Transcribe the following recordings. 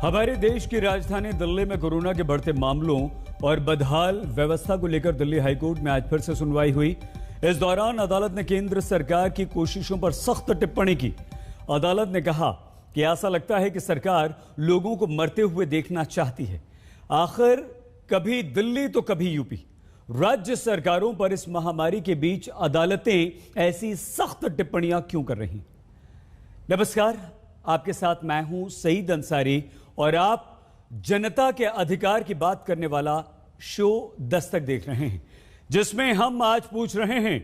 हमारे देश की राजधानी दिल्ली में कोरोना के बढ़ते मामलों और बदहाल व्यवस्था को लेकर दिल्ली हाईकोर्ट में आज फिर से सुनवाई हुई। इस दौरान अदालत ने केंद्र सरकार की कोशिशों पर सख्त टिप्पणी की। अदालत ने कहा कि ऐसा लगता है कि सरकार लोगों को मरते हुए देखना चाहती है। आखिर कभी दिल्ली तो कभी यूपी, राज्य सरकारों पर इस महामारी के बीच अदालतें ऐसी सख्त टिप्पणियां क्यों कर रही? नमस्कार, आपके साथ मैं हूं सईद अंसारी और आप जनता के अधिकार की बात करने वाला शो दस्तक देख रहे हैं, जिसमें हम आज पूछ रहे हैं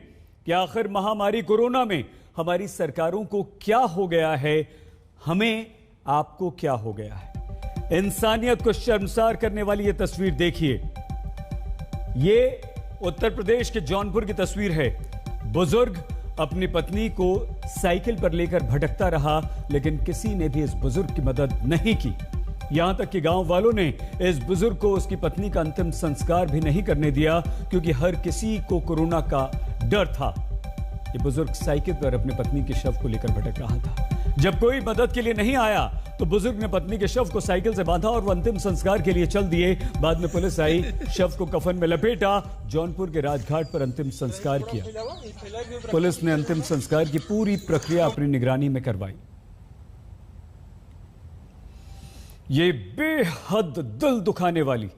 कि आखिर महामारी कोरोना में हमारी सरकारों को क्या हो गया है, हमें आपको क्या हो गया है। इंसानियत को शर्मसार करने वाली यह तस्वीर देखिए। ये उत्तर प्रदेश के जौनपुर की तस्वीर है। बुजुर्ग अपनी पत्नी को साइकिल पर लेकर भटकता रहा, लेकिन किसी ने भी इस बुजुर्ग की मदद नहीं की। यहां तक कि गांव वालों ने इस बुजुर्ग को उसकी पत्नी का अंतिम संस्कार भी नहीं करने दिया, क्योंकि हर किसी को कोरोना का डर था। ये बुजुर्ग साइकिल पर अपनी पत्नी के शव को लेकर भटक रहा था। जब कोई मदद के लिए नहीं आया तो बुजुर्ग ने पत्नी के शव को साइकिल से बांधा और वो अंतिम संस्कार के लिए चल दिए। बाद में पुलिस आई, शव को कफन में लपेटा, जौनपुर के राजघाट पर अंतिम संस्कार किया। पुलिस ने अंतिम संस्कार की पूरी प्रक्रिया अपनी निगरानी में करवाई। ये बेहद दिल दुखाने वाली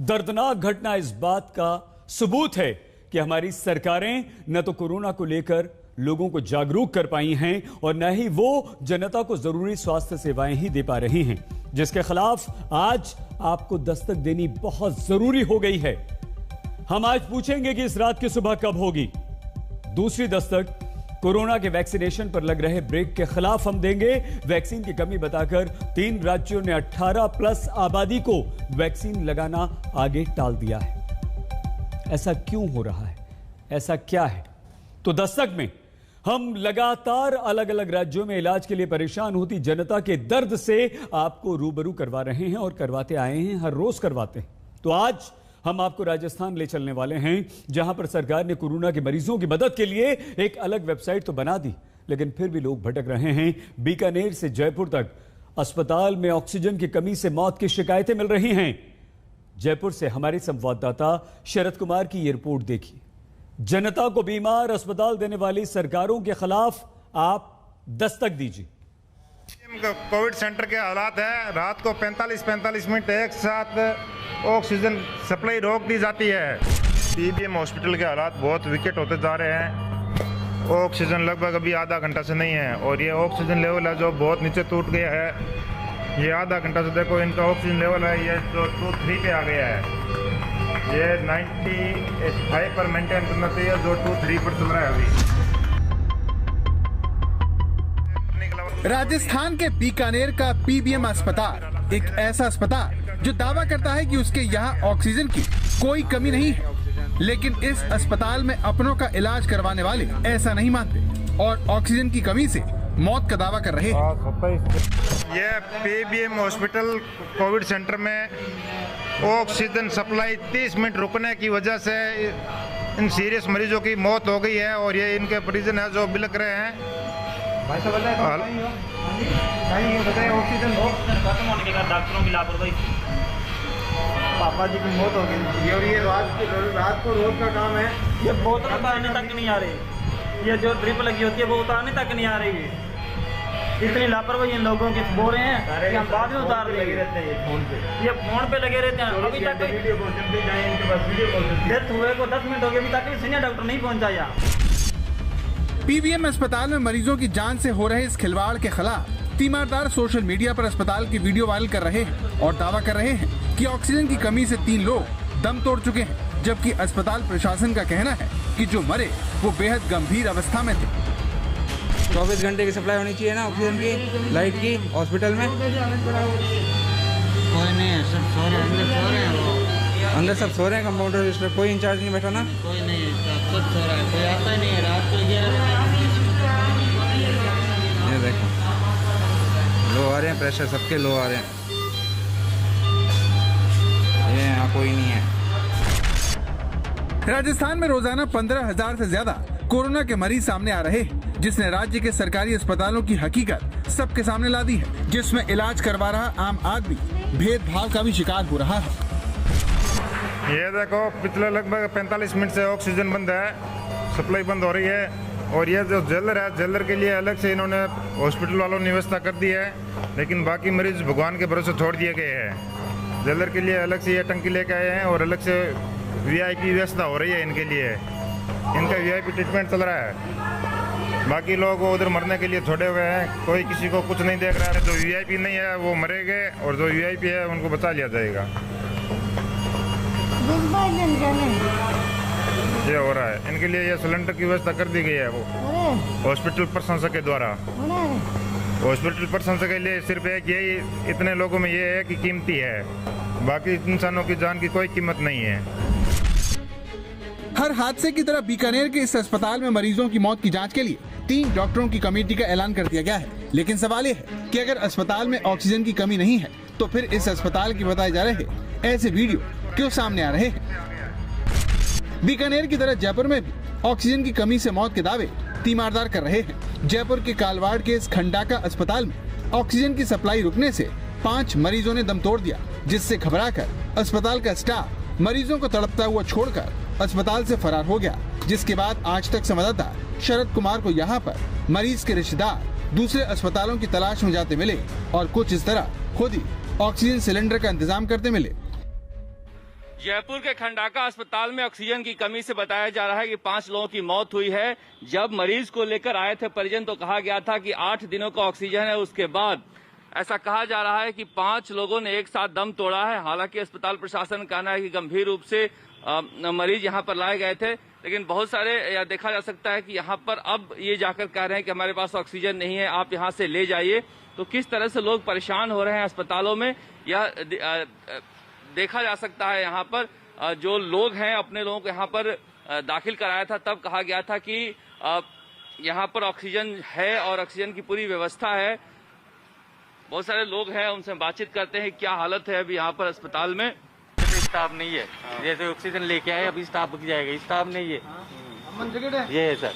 दर्दनाक घटना इस बात का सबूत है कि हमारी सरकारें न तो कोरोना को लेकर लोगों को जागरूक कर पाई हैं और न ही वो जनता को जरूरी स्वास्थ्य सेवाएं ही दे पा रही हैं, जिसके खिलाफ आज आपको दस्तक देनी बहुत जरूरी हो गई है। हम आज पूछेंगे कि इस रात की सुबह कब होगी। दूसरी दस्तक कोरोना के वैक्सीनेशन पर लग रहे ब्रेक के खिलाफ हम देंगे। वैक्सीन की कमी बताकर 3 राज्यों ने 18+ आबादी को वैक्सीन लगाना आगे टाल दिया है। ऐसा क्यों हो रहा है? ऐसा क्या है? तो दस्तक में हम लगातार अलग अलग राज्यों में इलाज के लिए परेशान होती जनता के दर्द से आपको रूबरू करवा रहे हैं और करवाते आए हैं, हर रोज करवाते हैं। तो आज हम आपको राजस्थान ले चलने वाले हैं, जहां पर सरकार ने कोरोना के मरीजों की मदद के लिए एक अलग वेबसाइट तो बना दी, लेकिन फिर भी लोग भटक रहे हैं। बीकानेर से जयपुर तक अस्पताल में ऑक्सीजन की कमी से मौत की शिकायतें मिल रही हैं। जयपुर से हमारे संवाददाता शरद कुमार की यह रिपोर्ट देखिए। जनता को बीमार अस्पताल देने वाली सरकारों के खिलाफ आप दस्तक दीजिए। कोविड सेंटर के हालात है, रात को 45 मिनट एक साथ ऑक्सीजन सप्लाई रोक दी जाती है। पीबीएम हॉस्पिटल के हालात बहुत विकट होते जा रहे हैं। ऑक्सीजन लगभग अभी आधा घंटा से नहीं है और ये ऑक्सीजन लेवल है जो बहुत नीचे टूट गया है। ये आधा घंटा से देखो इनका ऑक्सीजन लेवल है, ये जो 23 पे आ गया है। ये 95 पर मेंटेन करना चाहिए, जो 23 पर चल रहा है अभी। राजस्थान के बीकानेर का पीबीएम अस्पताल एक ऐसा अस्पताल जो दावा करता है कि उसके यहाँ ऑक्सीजन की कोई कमी नहीं है, लेकिन इस अस्पताल में अपनों का इलाज करवाने वाले ऐसा नहीं मानते और ऑक्सीजन की कमी से मौत का दावा कर रहे हैं। ये पीबीएम हॉस्पिटल कोविड सेंटर में ऑक्सीजन सप्लाई 30 मिनट रुकने की वजह से इन सीरियस मरीजों की मौत हो गई है और ये इनके परिजन है जो बिलक रहे हैं। भाई साहब बताइए ऑक्सीजन खत्म होने के बाद डॉक्टरों की लापरवाही, पापा जी की मौत हो गई और ये रात को रोज का काम है। ये बोतल उतारने तक नहीं आ रही, ये जो ड्रिप लगी होती है वो उतारने तक नहीं आ रही है। इतनी लापरवाही इन लोगों की बोल रहे हैं कि हम बाद में उतार देंगे। ये फोन पे लगे रहते हैं। अभी तक डेथ हुए को 10 मिनट हो गए, अभी तक सीनियर डॉक्टर नहीं पहुंचा यहाँ। पीबीएम अस्पताल में मरीजों की जान से हो रहे इस खिलवाड़ के खिलाफ तीमारदार सोशल मीडिया पर अस्पताल की वीडियो वायरल कर रहे हैं और दावा कर रहे हैं कि ऑक्सीजन की कमी से 3 लोग दम तोड़ चुके हैं, जबकि अस्पताल प्रशासन का कहना है कि जो मरे वो बेहद गंभीर अवस्था में थे। 24 घंटे की सप्लाई होनी चाहिए ना ऑक्सीजन की, लाइट की हॉस्पिटल में। कोई नहीं है, सब सो रहे हैं, अंदर सो रहे हैं। अंदर सब सो रहे हैं, कंपाउंडर रजिस्टर कोई इंचार्ज नहीं बैठा ना? कोई नहीं है, सब सो रहा है, कोई आता ही नहीं है। रात को 11 ये देखो लो आ रहे हैं, प्रेशर सबके लो आ रहे हैं। ये यहाँ कोई नहीं है। राजस्थान में रोजाना 15,000 से ज्यादा कोरोना के मरीज सामने आ रहे हैं, जिसने राज्य के सरकारी अस्पतालों की हकीकत सबके सामने ला दी है, जिसमें इलाज करवा रहा आम आदमी भेदभाव का भी शिकार हो रहा है। ये देखो, पिछले लगभग 45 मिनट से ऑक्सीजन बंद है, सप्लाई बंद हो रही है। और ये जो जेलर है, जेलर के लिए अलग से इन्होंने हॉस्पिटल वालों ने व्यवस्था कर दी है, लेकिन बाकी मरीज भगवान के भरोसे छोड़ दिए गए हैं। जेलर के लिए अलग से ये टंकी लेके आए हैं और अलग से वीआईपी व्यवस्था हो रही है इनके लिए। इनका वीआईपी ट्रीटमेंट चल रहा है। बाकी लोग उधर मरने के लिए छोड़े हुए हैं, कोई किसी को कुछ नहीं देख रहा है। जो वीआईपी नहीं है वो मरेंगे और जो वीआईपी है उनको बचा लिया जाएगा। ये हो रहा है। इनके लिए ये सिलेंडर की व्यवस्था कर दी गई है वो हॉस्पिटल प्रशंसक के द्वारा। हॉस्पिटल प्रशंसक के लिए सिर्फ एक यही, इतने लोगों में ये है कि कीमती है, बाकी इंसानों की जान की कोई कीमत नहीं है। हर हादसे की तरह बीकानेर के इस अस्पताल में मरीजों की मौत की जांच के लिए 3 डॉक्टरों की कमेटी का ऐलान कर दिया गया है। लेकिन सवाल ये है कि अगर अस्पताल में ऑक्सीजन की कमी नहीं है तो फिर इस अस्पताल के बताए जा रहे ऐसे वीडियो क्यों सामने आ रहे हैं? बीकानेर की तरह जयपुर में भी ऑक्सीजन की कमी से मौत के दावे तीमारदार कर रहे हैं। जयपुर के कालवाड़ के इस खंडाका अस्पताल में ऑक्सीजन की सप्लाई रुकने से 5 मरीजों ने दम तोड़ दिया, जिससे घबराकर अस्पताल का स्टाफ मरीजों को तड़पता हुआ छोड़कर अस्पताल से फरार हो गया। जिसके बाद आज तक संवाददाता शरद कुमार को यहाँ पर मरीज के रिश्तेदार दूसरे अस्पतालों की तलाश में जाते मिले और कुछ इस तरह खुद ही ऑक्सीजन सिलेंडर का इंतजाम करते मिले। जयपुर के खंडाका अस्पताल में ऑक्सीजन की कमी से बताया जा रहा है कि 5 लोगों की मौत हुई है। जब मरीज को लेकर आए थे परिजन तो कहा गया था कि 8 दिनों का ऑक्सीजन है। उसके बाद ऐसा कहा जा रहा है कि 5 लोगों ने एक साथ दम तोड़ा है। हालांकि अस्पताल प्रशासन का कहना है कि गंभीर रूप से मरीज यहां पर लाए गए थे, लेकिन बहुत सारे यह देखा जा सकता है कि यहां पर अब ये जाकर कह रहे हैं कि हमारे पास ऑक्सीजन नहीं है, आप यहां से ले जाइए। तो किस तरह से लोग परेशान हो रहे हैं अस्पतालों में, यह देखा जा सकता है। यहाँ पर जो लोग हैं अपने लोगों को यहाँ पर दाखिल कराया था, तब कहा गया था कि यहाँ पर ऑक्सीजन है और ऑक्सीजन की पूरी व्यवस्था है। बहुत सारे लोग हैं, उनसे बातचीत करते हैं क्या हालत है अभी यहाँ पर अस्पताल में। स्टाफ नहीं है, जैसे ऑक्सीजन लेके आए अभी स्टाफ बक जाएगा, स्टाफ नहीं है। ये है सर,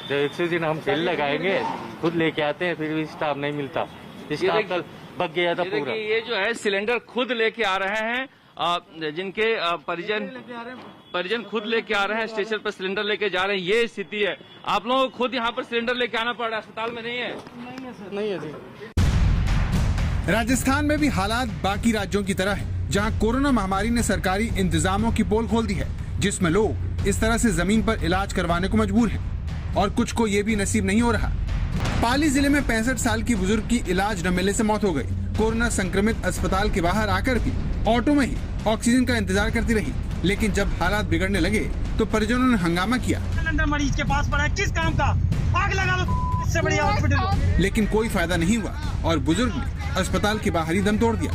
जो ऑक्सीजन हम सेल लगाएंगे खुद लेके आते हैं, फिर भी स्टाफ नहीं मिलता। स्टाफ कल बक गया था पूरा। ये जो है सिलेंडर खुद लेके आ रहे हैं, जिनके परिजन खुद लेके आ रहे हैं, स्टेशन पर सिलेंडर लेके जा रहे हैं। ये स्थिति है, आप लोगों को खुद यहाँ पर सिलेंडर लेके आना पड़ रहा है, अस्पताल में नहीं है। नहीं है जी। राजस्थान में भी हालात बाकी राज्यों की तरह है, जहां कोरोना महामारी ने सरकारी इंतजामों की पोल खोल दी है, जिसमें लोग इस तरह से जमीन पर इलाज करवाने को मजबूर हैं और कुछ को ये भी नसीब नहीं हो रहा। पाली जिले में 65 साल की बुजुर्ग की इलाज न मिलने से मौत हो गई। कोरोना संक्रमित अस्पताल के बाहर आकर भी ऑटो में ही ऑक्सीजन का इंतजार करती रही, लेकिन जब हालात बिगड़ने लगे तो परिजनों ने हंगामा किया। सिलेंडर मरीज के पास पड़ा है, किस काम का? आग लगा लो इससे बढ़िया हॉस्पिटल। लेकिन कोई फायदा नहीं हुआ और बुजुर्ग ने अस्पताल के बाहर ही दम तोड़ दिया।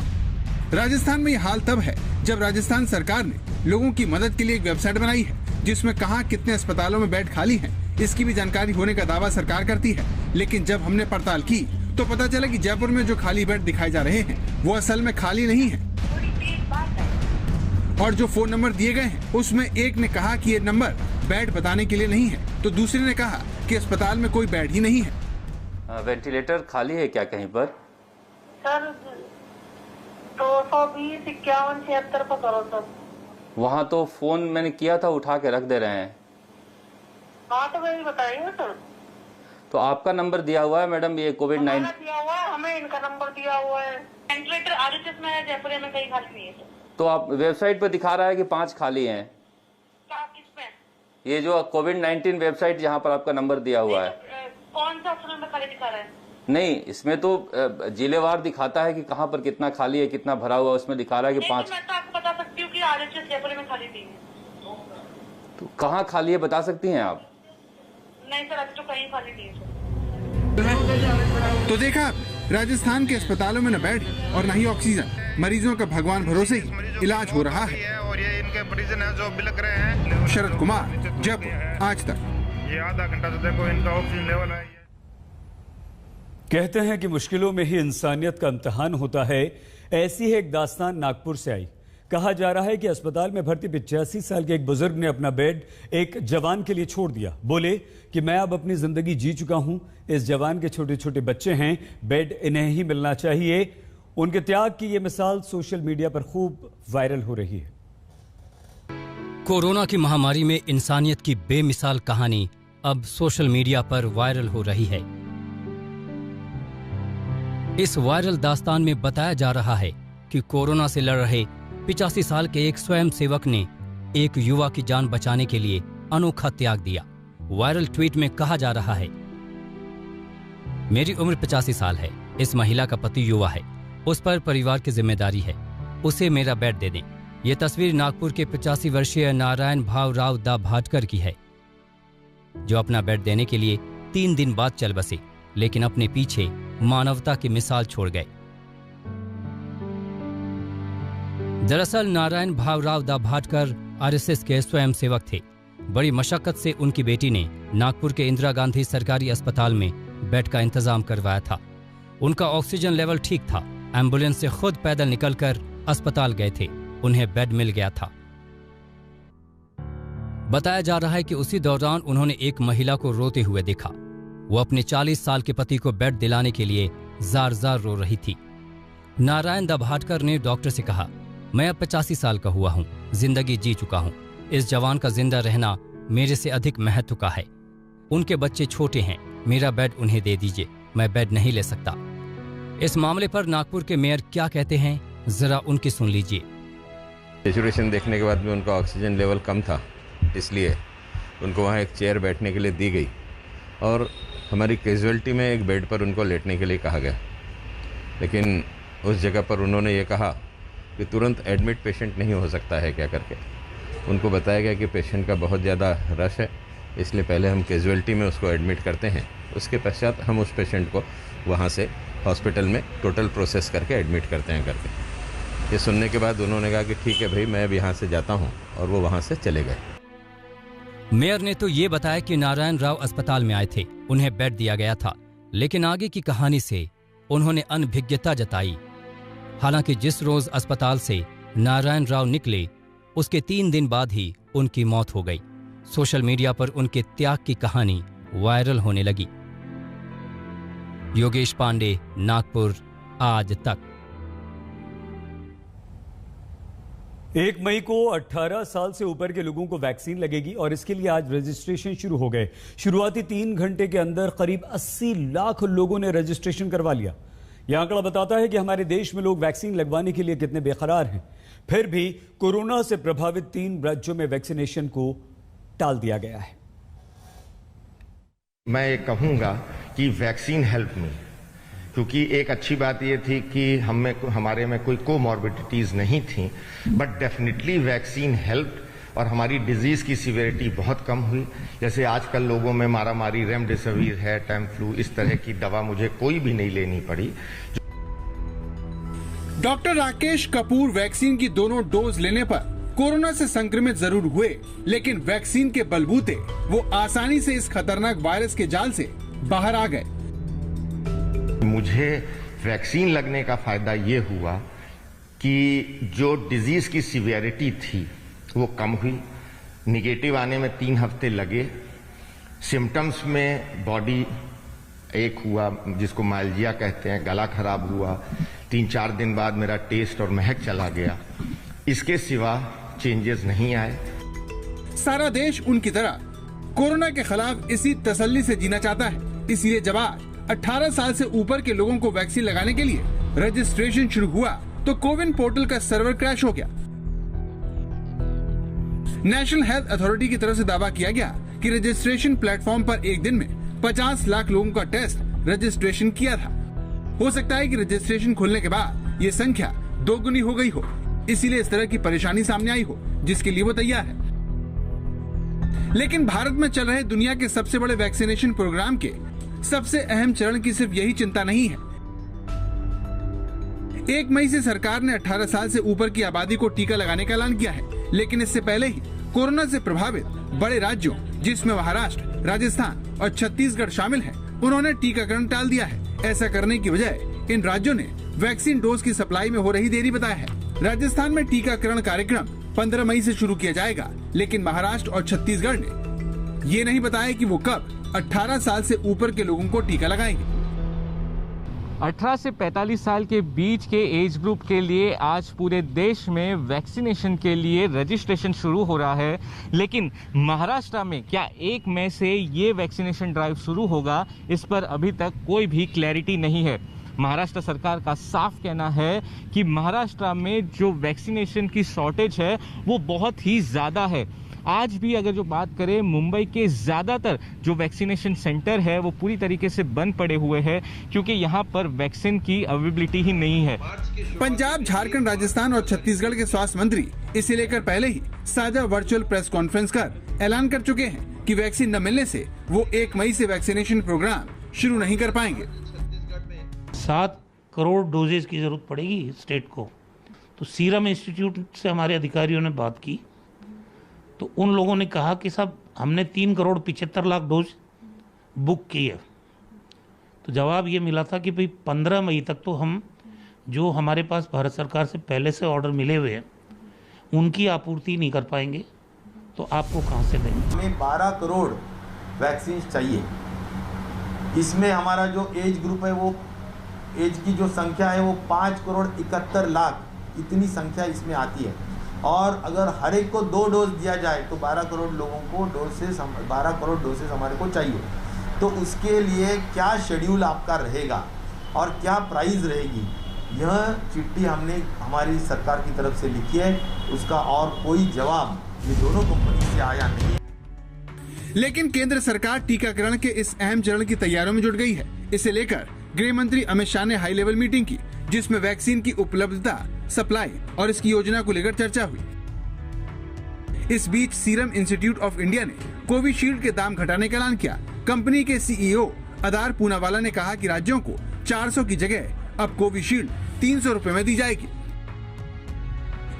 राजस्थान में ये हाल तब है जब राजस्थान सरकार ने लोगों की मदद के लिए एक वेबसाइट बनाई है, जिसमें कहां कितने अस्पतालों में बेड खाली हैं, इसकी भी जानकारी होने का दावा सरकार करती है। लेकिन जब हमने पड़ताल की तो पता चला कि जयपुर में जो खाली बेड दिखाए जा रहे हैं वो असल में खाली नहीं है। और जो फोन नंबर दिए गए हैं उसमें एक ने कहा कि ये नंबर बेड बताने के लिए नहीं है, तो दूसरे ने कहा कि अस्पताल में कोई बेड ही नहीं है। वेंटिलेटर खाली है क्या कहीं पर? सर 220 51 76 पर करो सर। वहाँ तो फोन मैंने किया था, उठा के रख दे रहे हैं। हाँ तो वही बताइए सर। तो आपका नंबर दिया हुआ है मैडम, ये कोविड-19 दिया हुआ है, हमें इनका नंबर दिया हुआ है। वेंटिलेटर आरएचएस में है, जयपुर में कहीं खाली नहीं है सर। तो आप वेबसाइट पर दिखा रहा है कि 5 खाली हैं। किसमें? ये जो कोविड-19 वेबसाइट जहाँ पर आपका नंबर दिया हुआ है। कौन सा सिलेंडर खाली दिखा रहा है? नहीं, इसमें तो जिलेवार दिखाता है कि कहाँ पर कितना खाली है, कितना भरा हुआ, उसमें दिखा रहा है कि 5। मैं तो आपको बता सकती हूँ कि आरएचएस जयपुर में खाली नहीं है। तो कहाँ खाली है बता सकती हैं आप? नहीं सर, अभी तो कहीं खाली नहीं है। तो देखा राजस्थान के अस्पतालों में न बेड और न ही ऑक्सीजन, मरीजों का भगवान भरोसे ही इलाज हो रहा है। और ये इनके मरीज हैं जो बिलक रहे हैं। शरद कुमार, जयपुर, आज तक। ये आधा घंटा से देखो इनका ऑक्सीजन लेवल है। कहते हैं कि मुश्किलों में ही इंसानियत का इम्तिहान होता है। ऐसी ही एक दास्तान नागपुर से आई। कहा जा रहा है कि अस्पताल में भर्ती 85 साल के एक बुजुर्ग ने अपना बेड एक जवान के लिए छोड़ दिया। बोले कि मैं अब अपनी जिंदगी जी चुका हूं, इस जवान के छोटे छोटे बच्चे हैं, बेड इन्हें ही मिलना चाहिए। उनके त्याग की ये मिसाल सोशल मीडिया पर खूब वायरल हो रही है। कोरोना की महामारी में इंसानियत की बेमिसाल कहानी अब सोशल मीडिया पर वायरल हो रही है। इस वायरल दास्तान में बताया जा रहा है कि कोरोना से लड़ रहे 85 साल के एक स्वयं सेवक ने एक युवा की जान बचाने के लिए अनोखा त्याग दिया। वायरल ट्वीट में कहा जा रहा है, मेरी उम्र 85 साल है, इस महिला का पति युवा है, उस पर परिवार की जिम्मेदारी है, उसे मेरा बेड दे दें। यह तस्वीर नागपुर के 85 वर्षीय नारायण भावराव दा भाटकर की है, जो अपना बेड देने के लिए 3 दिन बाद चल बसे, लेकिन अपने पीछे मानवता की मिसाल छोड़ गए। दरअसल नारायण भावराव दा भाटकर आरएसएस के स्वयं सेवक थे। बड़ी मशक्कत से उनकी बेटी ने नागपुर के इंदिरा गांधी सरकारी अस्पताल में बेड का इंतजाम करवाया था। उनका ऑक्सीजन लेवल ठीक था। एम्बुलेंस से खुद पैदल निकलकर अस्पताल गए थे, उन्हें बेड मिल गया था। बताया जा रहा है कि उसी दौरान उन्होंने एक महिला को रोते हुए देखा। वो अपने 40 साल के पति को बेड दिलाने के लिए जार जार रो रही थी। नारायण दा भाटकर ने डॉक्टर से कहा, मैं अब 85 साल का हुआ हूँ, जिंदगी जी चुका हूँ, इस जवान का जिंदा रहना मेरे से अधिक महत्व का है। उनके बच्चे छोटे हैं, मेरा बेड उन्हें दे दीजिए, मैं बेड नहीं ले सकता। इस मामले पर नागपुर के मेयर क्या कहते हैं, जरा उनकी सुन लीजिए। सिचुएशन देखने के बाद में उनका ऑक्सीजन लेवल कम था, इसलिए उनको वहाँ एक चेयर बैठने के लिए दी गई और हमारी कैजुअलिटी में एक बेड पर उनको लेटने के लिए कहा गया। लेकिन उस जगह पर उन्होंने ये कहा कि तुरंत एडमिट पेशेंट नहीं हो सकता है क्या करके। उनको बताया गया कि पेशेंट का बहुत ज़्यादा रश है, इसलिए पहले हम कैजुअलिटी में उसको एडमिट करते हैं, उसके पश्चात हम उस पेशेंट को वहाँ से हॉस्पिटल में टोटल प्रोसेस करके एडमिट करते हैं करके। ये सुनने के बाद उन्होंने कहा कि ठीक है भाई, मैं अब यहाँ से जाता हूँ, और वो वहाँ से चले गए। मेयर ने तो ये बताया कि नारायण राव अस्पताल में आए थे, उन्हें बेड दिया गया था, लेकिन आगे की कहानी से उन्होंने अनभिज्ञता जताई। हालांकि जिस रोज अस्पताल से नारायण राव निकले, उसके 3 दिन बाद ही उनकी मौत हो गई। सोशल मीडिया पर उनके त्याग की कहानी वायरल होने लगी। योगेश पांडे, नागपुर, आज तक। 1 मई को 18 साल से ऊपर के लोगों को वैक्सीन लगेगी और इसके लिए आज रजिस्ट्रेशन शुरू हो गए। शुरुआती 3 घंटे के अंदर करीब 80 लाख लोगों ने रजिस्ट्रेशन करवा लिया। यह आंकड़ा बताता है कि हमारे देश में लोग वैक्सीन लगवाने के लिए कितने बेकरार हैं। फिर भी कोरोना से प्रभावित 3 राज्यों में वैक्सीनेशन को टाल दिया गया है। मैं ये कहूँगा कि वैक्सीन हेल्प मी, क्योंकि एक अच्छी बात ये थी कि हमारे में कोई कोमॉर्बिडिटीज़ नहीं थी, बट डेफिनेटली वैक्सीन हेल्प और हमारी डिजीज़ की सिवियरिटी बहुत कम हुई। जैसे आजकल लोगों में मारामारी, रेमडेसिविर है, टैमफ्लू, इस तरह की दवा मुझे कोई भी नहीं लेनी पड़ी। डॉक्टर राकेश कपूर वैक्सीन की दोनों डोज लेने पर कोरोना से संक्रमित जरूर हुए, लेकिन वैक्सीन के बलबूते वो आसानी से इस खतरनाक वायरस के जाल से बाहर आ गए। मुझे वैक्सीन लगने का फायदा ये हुआ कि जो डिजीज की सिवियरिटी थी वो कम हुई। निगेटिव आने में 3 हफ्ते लगे। सिम्टम्स में बॉडी एक हुआ जिसको माइल्जिया कहते हैं, गला खराब हुआ। 3-4 दिन बाद मेरा टेस्ट और महक चला गया। इसके सिवा चेंजेस नहीं आए। सारा देश उनकी तरह कोरोना के खिलाफ इसी तसल्ली से जीना चाहता है। इसलिए जब आज 18 साल से ऊपर के लोगों को वैक्सीन लगाने के लिए रजिस्ट्रेशन शुरू हुआ तो कोविन पोर्टल का सर्वर क्रैश हो गया। नेशनल हेल्थ अथॉरिटी की तरफ से दावा किया गया कि रजिस्ट्रेशन प्लेटफॉर्म पर एक दिन में 50 लाख लोगों का टेस्ट रजिस्ट्रेशन किया था। हो सकता है कि रजिस्ट्रेशन खुलने के बाद ये संख्या 2 गुनी हो गई हो, इसीलिए इस तरह की परेशानी सामने आई हो, जिसके लिए वो तैयार है। लेकिन भारत में चल रहे दुनिया के सबसे बड़े वैक्सीनेशन प्रोग्राम के सबसे अहम चरण की सिर्फ यही चिंता नहीं है। 1 मई से सरकार ने 18 साल से ऊपर की आबादी को टीका लगाने का ऐलान किया है, लेकिन इससे पहले ही कोरोना से प्रभावित बड़े राज्यों जिसमें महाराष्ट्र, राजस्थान और छत्तीसगढ़ शामिल हैं, उन्होंने टीकाकरण टाल दिया है। ऐसा करने की वजह इन राज्यों ने वैक्सीन डोज की सप्लाई में हो रही देरी बताया है। राजस्थान में टीकाकरण कार्यक्रम 15 मई से शुरू किया जाएगा, लेकिन महाराष्ट्र और छत्तीसगढ़ ने ये नहीं बताया कि वो कब 18 साल से ऊपर के लोगों को टीका लगाएंगे। 18 से 45 साल के बीच के एज ग्रुप के लिए आज पूरे देश में वैक्सीनेशन के लिए रजिस्ट्रेशन शुरू हो रहा है, लेकिन महाराष्ट्र में क्या 1 मई से ये वैक्सीनेशन ड्राइव शुरू होगा, इस पर अभी तक कोई भी क्लैरिटी नहीं है। महाराष्ट्र सरकार का साफ कहना है कि महाराष्ट्र में जो वैक्सीनेशन की शॉर्टेज है वो बहुत ही ज़्यादा है। आज भी अगर जो बात करें, मुंबई के ज़्यादातर जो वैक्सीनेशन सेंटर है वो पूरी तरीके से बंद पड़े हुए हैं, क्योंकि यहाँ पर वैक्सीन की अवेलेबिलिटी ही नहीं है। पंजाब, झारखंड, राजस्थान और छत्तीसगढ़ के स्वास्थ्य मंत्री इसे लेकर पहले ही साझा वर्चुअल प्रेस कॉन्फ्रेंस कर ऐलान कर चुके हैं कि वैक्सीन न मिलने से वो 1 मई से वैक्सीनेशन प्रोग्राम शुरू नहीं कर पाएंगे। 7 करोड़ डोजेज की जरूरत पड़ेगी स्टेट को। तो सीरम इंस्टीट्यूट से हमारे अधिकारियों ने बात की, तो उन लोगों ने कहा कि साहब हमने 3 करोड़ 75 लाख डोज बुक की है। तो जवाब ये मिला था कि भाई 15 मई तक तो हम जो हमारे पास भारत सरकार से पहले से ऑर्डर मिले हुए हैं उनकी आपूर्ति नहीं कर पाएंगे, तो आपको कहाँ से देंगे। हमें 12 करोड़ वैक्सीन चाहिए। इसमें हमारा जो एज ग्रुप है, वो एज की जो संख्या है वो 5 करोड़ 71 लाख, इतनी संख्या इसमें आती है। और अगर हर एक को 2 डोज दिया जाए तो 12 करोड़ लोगों को 12 करोड़ डोसेज हमारे को चाहिए। तो उसके लिए क्या शेड्यूल आपका रहेगा और क्या प्राइस रहेगी, यह चिट्ठी हमने हमारी सरकार की तरफ से लिखी है। उसका और कोई जवाब ये दोनों कंपनी से आया नहीं है। लेकिन केंद्र सरकार टीकाकरण के इस अहम चरण की तैयारियों में जुट गई है। इसे लेकर गृह मंत्री अमित शाह ने हाई लेवल मीटिंग की, जिसमें वैक्सीन की उपलब्धता, सप्लाई और इसकी योजना को लेकर चर्चा हुई। इस बीच सीरम इंस्टीट्यूट ऑफ इंडिया ने कोविशील्ड के दाम घटाने का ऐलान किया। कंपनी के सीईओ अदार पूनावाला ने कहा कि राज्यों को 400 की जगह अब कोविशील्ड 300 रुपए में दी जाएगी।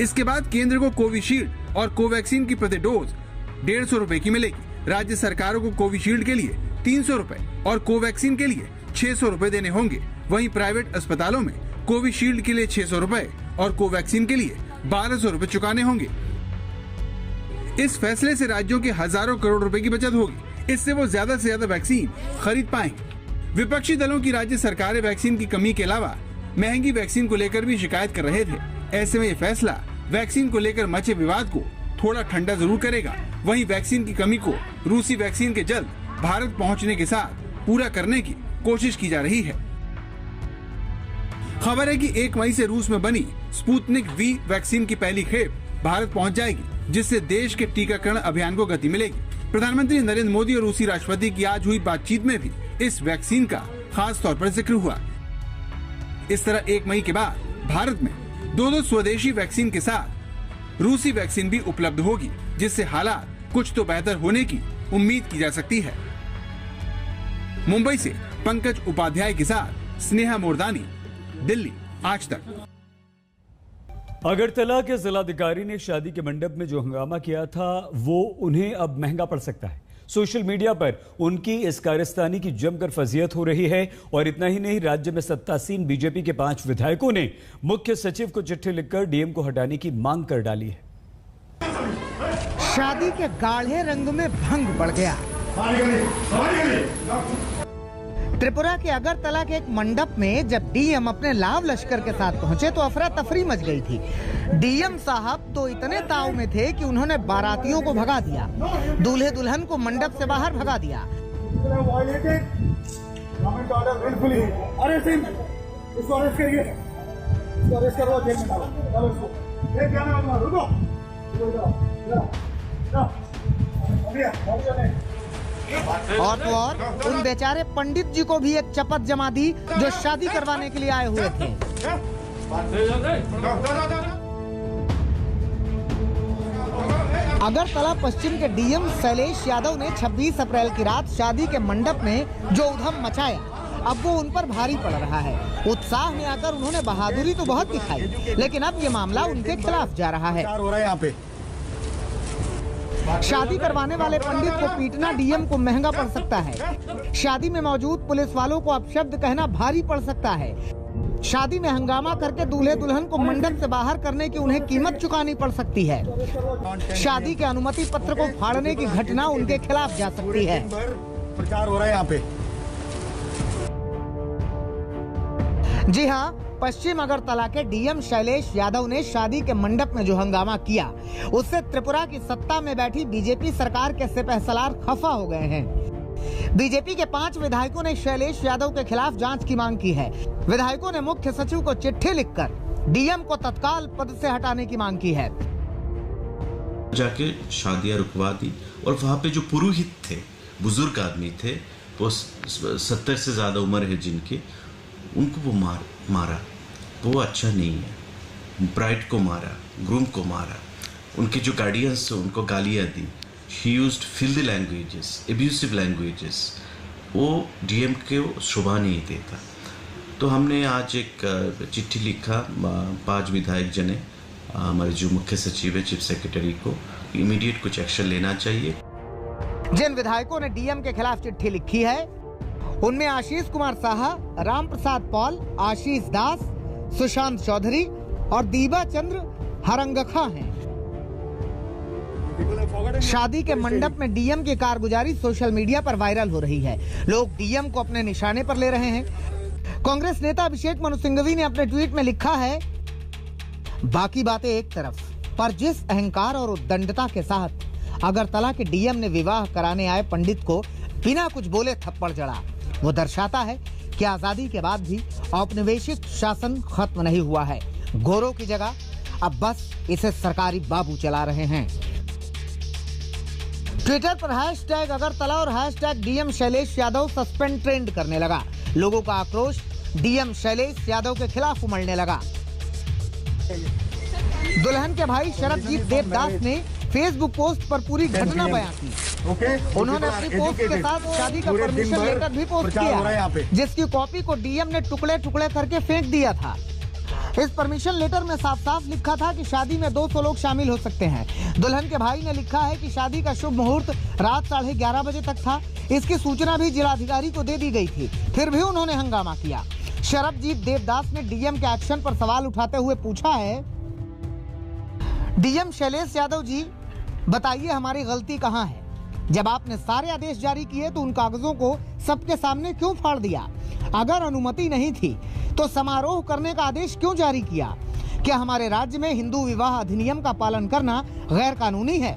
इसके बाद केंद्र को कोविशील्ड और कोवैक्सीन की प्रति डोज 150 रुपए की मिलेगी। राज्य सरकारों को कोविशील्ड के लिए 300 रुपए और कोवैक्सीन के लिए 600 रुपए देने होंगे। वहीं प्राइवेट अस्पतालों में कोविशील्ड के लिए 600 रुपए और कोवैक्सीन के लिए 1200 रुपए चुकाने होंगे। इस फैसले से राज्यों के हजारों करोड़ रुपए की बचत होगी। इससे वो ज्यादा से ज्यादा वैक्सीन खरीद पाएंगे। विपक्षी दलों की राज्य सरकारें वैक्सीन की कमी के अलावा महंगी वैक्सीन को लेकर भी शिकायत कर रहे थे। ऐसे में ये फैसला वैक्सीन को लेकर मचे विवाद को थोड़ा ठंडा जरूर करेगा। वहीं वैक्सीन की कमी को रूसी वैक्सीन के जल्द भारत पहुंचने के साथ पूरा करने की कोशिश की जा रही है। खबर है कि 1 मई से रूस में बनी स्पुतनिक वी वैक्सीन की पहली खेप भारत पहुंच जाएगी, जिससे देश के टीकाकरण अभियान को गति मिलेगी। प्रधानमंत्री नरेंद्र मोदी और रूसी राष्ट्रपति की आज हुई बातचीत में भी इस वैक्सीन का खास तौर पर जिक्र हुआ। इस तरह 1 मई के बाद भारत में 2 स्वदेशी वैक्सीन के साथ रूसी वैक्सीन भी उपलब्ध होगी, जिससे हालात कुछ तो बेहतर होने की उम्मीद की जा सकती है। मुंबई से पंकज उपाध्याय के साथ स्नेहा मोरदानी, दिल्ली आज तक। अगरतला के जिलाधिकारी ने शादी के मंडप में जो हंगामा किया था वो उन्हें अब महंगा पड़ सकता है। सोशल मीडिया पर उनकी इस कारस्तानी की जमकर फजीयत हो रही है। और इतना ही नहीं, राज्य में सत्तासीन बीजेपी के 5 विधायकों ने मुख्य सचिव को चिट्ठी लिखकर डीएम को हटाने की मांग कर डाली है। शादी के गाढ़े रंग में भंग बढ़ गया। त्रिपुरा के अगरतला के एक मंडप में जब डीएम अपने लाव लश्कर के साथ पहुंचे तो अफरा तफरी मच गई थी। डीएम साहब तो इतने ताव में थे कि उन्होंने बारातियों को भगा दिया, दूल्हे दुल्हन को मंडप से बाहर भगा दिया। और तो और उन बेचारे पंडित जी को भी एक चपत जमा दी जो शादी करवाने के लिए आए हुए थे। अगरतला पश्चिम के डीएम शैलेश यादव ने 26 अप्रैल की रात शादी के मंडप में जो उधम मचाया, अब वो उन पर भारी पड़ रहा है। उत्साह में आकर उन्होंने बहादुरी तो बहुत दिखाई, लेकिन अब ये मामला उनके खिलाफ जा रहा है। यहाँ पे शादी करवाने वाले पंडित को पीटना डीएम को महंगा पड़ सकता है। शादी में मौजूद पुलिस वालों को अपशब्द कहना भारी पड़ सकता है। शादी में हंगामा करके दूल्हे दुल्हन को मंडप से बाहर करने की उन्हें कीमत चुकानी पड़ सकती है। शादी के अनुमति पत्र को फाड़ने की घटना उनके खिलाफ जा सकती है। प्रचार हो रहा है यहाँ पे। जी हाँ, पश्चिम अगरतला के डीएम शैलेश यादव ने शादी के मंडप में जो हंगामा किया, उससे त्रिपुरा की सत्ता में बैठी बीजेपी सरकार के सिपहसालार खफा हो गए हैं। बीजेपी के 5 विधायकों ने शैलेश यादव के खिलाफ जांच की मांग की है। विधायकों ने मुख्य सचिव को चिट्ठी लिखकर डीएम को तत्काल पद से हटाने की मांग की है। जाके शादियां रुकवा दी और वहाँ पे जो पुरोहित थे, बुजुर्ग आदमी थे, वो 70 से ज्यादा उम्र है जिनकी, उनको वो मारा। वो अच्छा नहीं है। ब्राइड को मारा, ग्रूम को मारा, उनके जो गार्डियंस थे उनको गालियाँ दी। He used filthy languages, abusive languages. वो डीएम के शोभा नहीं देता। तो हमने आज एक चिट्ठी लिखा 5 विधायक जने हमारे जो मुख्य सचिव है, चीफ सेक्रेटरी को इमीडिएट कुछ एक्शन लेना चाहिए। जिन विधायकों ने डीएम के खिलाफ चिट्ठी लिखी है उनमें आशीष कुमार साहा, राम प्रसाद पॉल, आशीष दास, सुशांत चौधरी और दीबा चंद्र हरंगखा हैं। शादी के मंडप में डीएम की कारगुजारी सोशल मीडिया पर वायरल हो रही है। लोग डीएम को अपने निशाने पर ले रहे हैं। कांग्रेस नेता अभिषेक मनु सिंघवी ने अपने ट्वीट में लिखा है, बाकी बातें एक तरफ, पर जिस अहंकार और उद्दंडता के साथ अगरतला के डीएम ने विवाह कराने आए पंडित को बिना कुछ बोले थप्पड़ जड़ा, वो दर्शाता है कि आजादी के बाद भी औपनिवेशिक शासन खत्म नहीं हुआ है। गोरों की जगह अब बस इसे सरकारी बाबू चला रहे हैं। ट्विटर पर हैशटैग अगरतला और hashtag DM Shailesh Yadav suspend trend करने लगा। लोगों का आक्रोश डीएम शैलेश यादव के खिलाफ उमड़ने लगा। दुल्हन के भाई शरदजीत देवदास ने फेसबुक पोस्ट पर पूरी घटना बयां की। उन्होंने अपनी पोस्ट के साथ शादी का परमिशन लेटर भी पोस्ट किया, जिसकी कॉपी को डीएम ने टुकड़े टुकड़े करके फेंक दिया था। इस परमिशन लेटर में साफ साफ लिखा था कि शादी में 200 लोग शामिल हो सकते हैं। दुल्हन के भाई ने लिखा है कि शादी का शुभ मुहूर्त रात 11:30 बजे तक था। इसकी सूचना भी जिलाधिकारी को दे दी गई थी, फिर भी उन्होंने हंगामा किया। शरदजीत देवदास ने डीएम के एक्शन पर सवाल उठाते हुए पूछा है, डीएम शैलेश यादव जी, बताइए हमारी गलती कहाँ है? जब आपने सारे आदेश जारी किए तो उन कागजों को सबके सामने क्यों फाड़ दिया? अगर अनुमति नहीं थी तो समारोह करने का आदेश क्यों जारी किया? क्या हमारे राज्य में हिंदू विवाह अधिनियम का पालन करना गैर कानूनी है?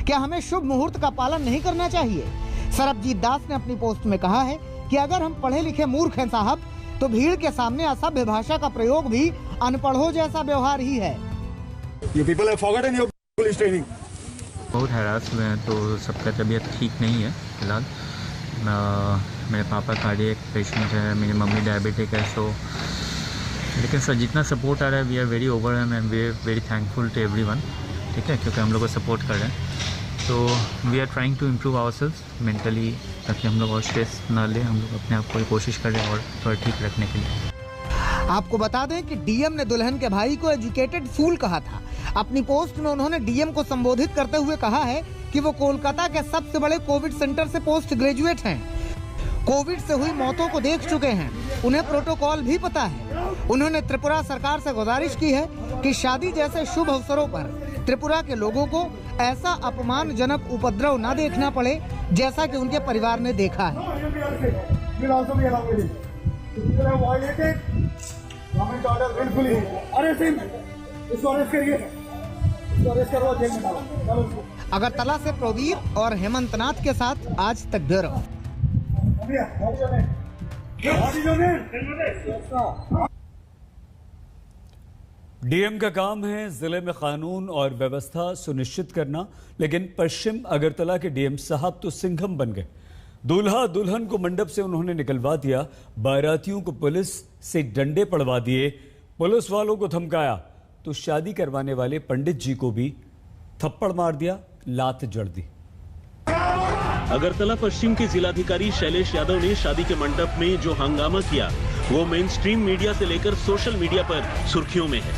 क्या हमें शुभ मुहूर्त का पालन नहीं करना चाहिए? सरबजीत दास ने अपनी पोस्ट में कहा है कि अगर हम पढ़े लिखे मूर्ख हैं साहब, तो भीड़ के सामने असभ्य भाषा का प्रयोग भी अनपढ़ों जैसा व्यवहार ही है। बहुत हैरास हुए हैं, तो सबका तबीयत ठीक नहीं है फिलहाल। मेरे पापा कार्डियक पेशेंट है, मेरी मम्मी डायबिटिक है। सो लेकिन सर जितना सपोर्ट आ रहा है, we are very overwhelmed and we are very thankful to everyone, ठीक है, क्योंकि हम लोग को सपोर्ट कर रहे हैं। तो we are trying to improve ourselves mentally, ताकि हम लोग और स्ट्रेस ना लें। हम लोग अपने आप को कोशिश कर रहे हैं और थोड़ा ठीक रखने के लिए। आपको बता दें कि डीएम ने दुल्हन के भाई को एजुकेटेड फूल कहा था। अपनी पोस्ट में उन्होंने डीएम को संबोधित करते हुए कहा है कि वो कोलकाता के सबसे बड़े कोविड सेंटर से पोस्ट ग्रेजुएट हैं। कोविड से हुई मौतों को देख चुके हैं, उन्हें प्रोटोकॉल भी पता है। उन्होंने त्रिपुरा सरकार से गुजारिश की है कि शादी जैसे शुभ अवसरों पर त्रिपुरा के लोगों को ऐसा अपमानजनक उपद्रव न देखना पड़े जैसा कि उनके परिवार ने देखा है। अगरतला से प्रवीर और हेमंत नाथ के साथ आज तक ब्यूरो। डीएम का काम है जिले में कानून और व्यवस्था सुनिश्चित करना, लेकिन पश्चिम अगरतला के डीएम साहब तो सिंघम बन गए। दूल्हा दुल्हन को मंडप से उन्होंने निकलवा दिया, बारातियों को पुलिस से डंडे पड़वा दिए, पुलिस वालों को धमकाया, तो शादी करवाने वाले पंडित जी को भी थप्पड़ मार दिया, लात जड़ दी। अगरतला पश्चिम के जिलाधिकारी शैलेश यादव ने शादी के मंडप में जो हंगामा किया, वो मेन स्ट्रीम मीडिया से लेकर सोशल मीडिया पर सुर्खियों में है।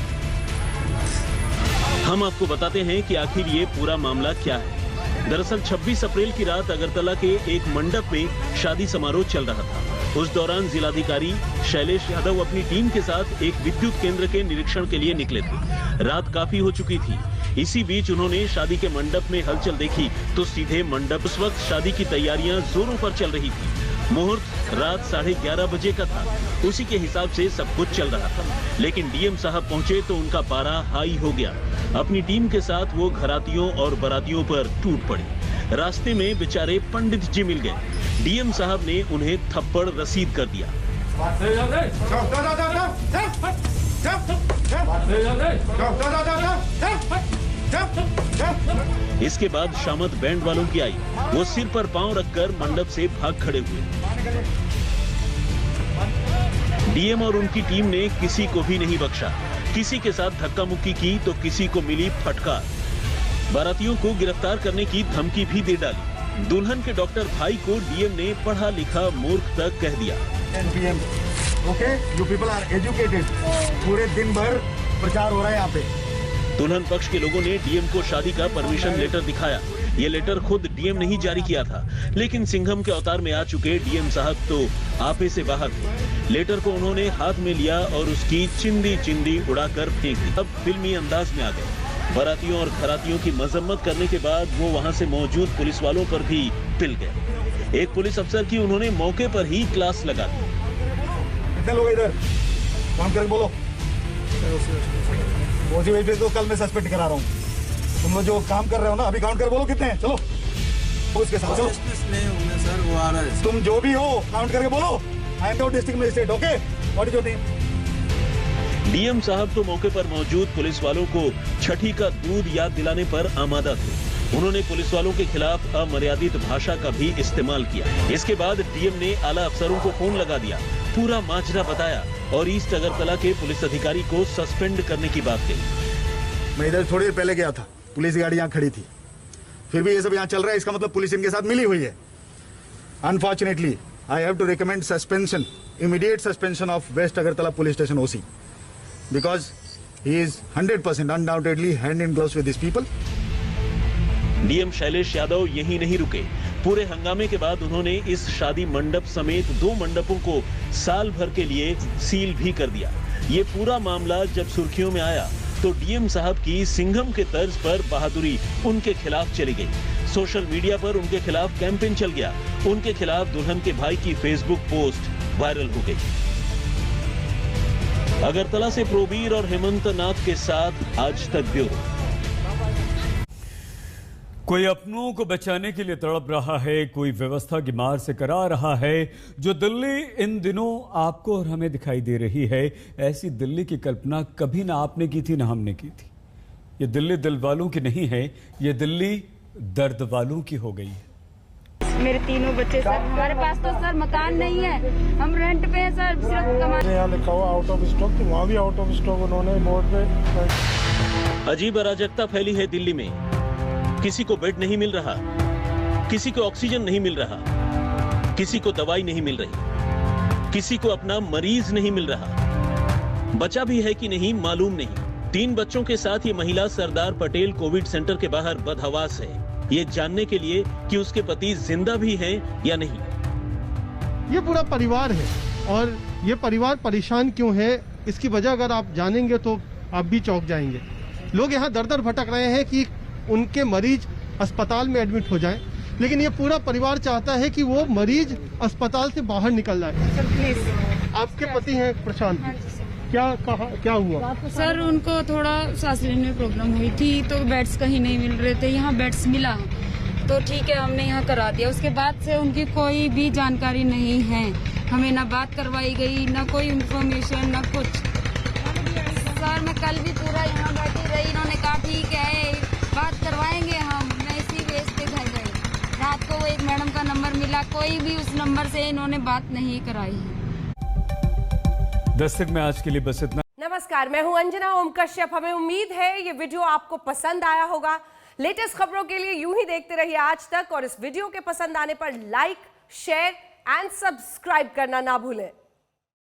हम आपको बताते हैं कि आखिर ये पूरा मामला क्या है। दरअसल 26 अप्रैल की रात अगरतला के एक मंडप में शादी समारोह चल रहा था। उस दौरान जिलाधिकारी शैलेश यादव अपनी टीम के साथ एक विद्युत केंद्र के निरीक्षण के लिए निकले थे। रात काफी हो चुकी थी। इसी बीच उन्होंने शादी के मंडप में हलचल देखी तो सीधे मंडप। उस वक्त शादी की तैयारियां जोरों पर चल रही थी। मुहूर्त रात 11:30 बजे का था। उसी के हिसाब से सब कुछ चल रहा था, लेकिन डीएम साहब पहुंचे तो उनका पारा हाई हो गया। अपनी टीम के साथ वो घरातियों और बारातियों पर टूट पड़े। रास्ते में बेचारे पंडित जी मिल गए। डीएम साहब ने उन्हें थप्पड़ रसीद कर दिया। इसके बाद शामत बैंड वालों की आई। वो सिर पर पांव रखकर मंडप से भाग खड़े हुए। डीएम और उनकी टीम ने किसी को भी नहीं बख्शा। किसी के साथ धक्का मुक्की की तो किसी को मिली फटकार। बारातियों को गिरफ्तार करने की धमकी भी दे डाली। दुल्हन के डॉक्टर भाई को डीएम ने पढ़ा लिखा मूर्ख तक कह दिया। Okay, you people are educated. पूरे दिन भर प्रचार हो रहा है यहाँ पे। दुल्हन पक्ष के लोगों ने डीएम को शादी का परमिशन लेटर दिखाया। ये लेटर खुद डीएम ने ही जारी किया था, लेकिन सिंघम के अवतार में आ चुके डीएम साहब तो आपे से बाहर थे। लेटर को उन्होंने हाथ में लिया और उसकी चिंदी चिंदी उड़ाकर फेंक दी। अब फिल्मी अंदाज में आ गए। बारातियों और घरातियों की मजम्मत करने के बाद वो वहाँ से मौजूद पुलिस वालों पर भी पिल गए। एक पुलिस अफसर की उन्होंने मौके पर ही क्लास लगा दी। कितने लोग इधर काम करके बोलो। तो कल मैं सस्पेंड करा रहा हूँ। तुम लोग जो काम कर रहे हो ना, अभी काउंट कर बोलो कितने हैं। चलो उसके साथ चलो। सर वो आ रहा है। तुम जो भी हो काउंट करके बोलो। I am the district magistrate. Okay, what is your name? DM साहब तो मौके पर मौजूद पुलिस वालों को छठी का दूध याद दिलाने पर आमादा थे। उन्होंने पुलिस वालों के खिलाफ अमर्यादित भाषा का भी इस्तेमाल किया। इसके बाद डीएम ने आला अफसरों को फोन लगा दिया, पूरा माजरा बताया और ईस्ट अगरतला के पुलिस अधिकारी को सस्पेंड करने की बात कही। मैं इधर थोड़ी देर पहले गया था, पुलिस गाड़ी यहाँ खड़ी थी, फिर भी ये सब यहाँ चल रहा है। इसका मतलब पुलिस इनके साथ मिली हुई है। Unfortunately I have to recommend suspension, immediate suspension of west Agartala police station OC, because he is 100% undoubtedly hand in gloves with these people. DM Shailesh Yadav यहीं नहीं रुके। पूरे हंगामे के बाद उन्होंने इस शादी मंडप समेत 2 मंडपों को साल भर के लिए सील भी कर दिया। ये पूरा मामला जब सुर्खियों में आया तो डीएम साहब की सिंघम के तर्ज पर बहादुरी उनके खिलाफ चली गई। सोशल मीडिया पर उनके खिलाफ कैंपेन चल गया। उनके खिलाफ दुल्हन के भाई की फेसबुक पोस्ट वायरल हो गई। अगरतला से प्रोबीर और हेमंत नाथ के साथ आज तक ब्यूरो। कोई अपनों को बचाने के लिए तड़प रहा है, कोई व्यवस्था की मार से करा रहा है। जो दिल्ली इन दिनों आपको और हमें दिखाई दे रही है, ऐसी दिल्ली की कल्पना कभी ना आपने की थी ना हमने की थी। ये दिल्ली दिल वालों की नहीं है, ये दिल्ली दर्द वालों की हो गई है। मेरे 3 बच्चे सर, हमारे पास तो सर मकान नहीं है, हम रेंट पे हैं सर, सिर्फ कमाने। यहाँ लिखा हुआ आउट ऑफ स्टॉक, तो वहाँ भी आउट ऑफ स्टॉक उन्होंने बोर्ड पे। अजीब अराजकता फैली है दिल्ली में। किसी को बेड नहीं मिल रहा, किसी को ऑक्सीजन नहीं मिल रहा, किसी को दवाई नहीं मिल रही, किसी को अपना मरीज नहीं मिल रहा। बचा भी है कि नहीं मालूम नहीं। 3 बच्चों के साथ ये महिला सरदार पटेल कोविड सेंटर के बाहर बदहवास है, ये जानने के लिए कि उसके पति जिंदा भी हैं या नहीं। ये पूरा परिवार है और ये परिवार परेशान क्यों है, इसकी वजह अगर आप जानेंगे तो आप भी चौंक जाएंगे। लोग यहाँ दर दर भटक रहे हैं कि उनके मरीज अस्पताल में एडमिट हो जाएं, लेकिन ये पूरा परिवार चाहता है कि वो मरीज अस्पताल से बाहर निकल जाए। आपके पति हैं प्रशांत, क्या हुआ? सर उनको थोड़ा सांस लेने में प्रॉब्लम हुई थी तो बेड्स कहीं नहीं मिल रहे थे, यहाँ बेड्स मिला तो ठीक है हमने यहाँ करा दिया। उसके बाद से उनकी कोई भी जानकारी नहीं है, हमें ना बात करवाई गई, ना कोई इन्फॉर्मेशन, ना कुछ। सर मैं कल भी पूरा यहाँ बैठी रही, इन्होंने कहा ठीक है बात करवाएंगे हम, मैं इसी बेस पे घर गई। रात को वो एक मैडम का नंबर मिला, कोई भी उस नंबर से इन्होंने बात नहीं कराई। दस्तक में आज के लिए बस इतना। नमस्कार, मैं हूं अंजना ओम कश्यप। हमें उम्मीद है ये वीडियो आपको पसंद आया होगा। लेटेस्ट खबरों के लिए यूं ही देखते रहिए आज तक और इस वीडियो के पसंद आने पर लाइक, शेयर एंड सब्सक्राइब करना ना भूलें।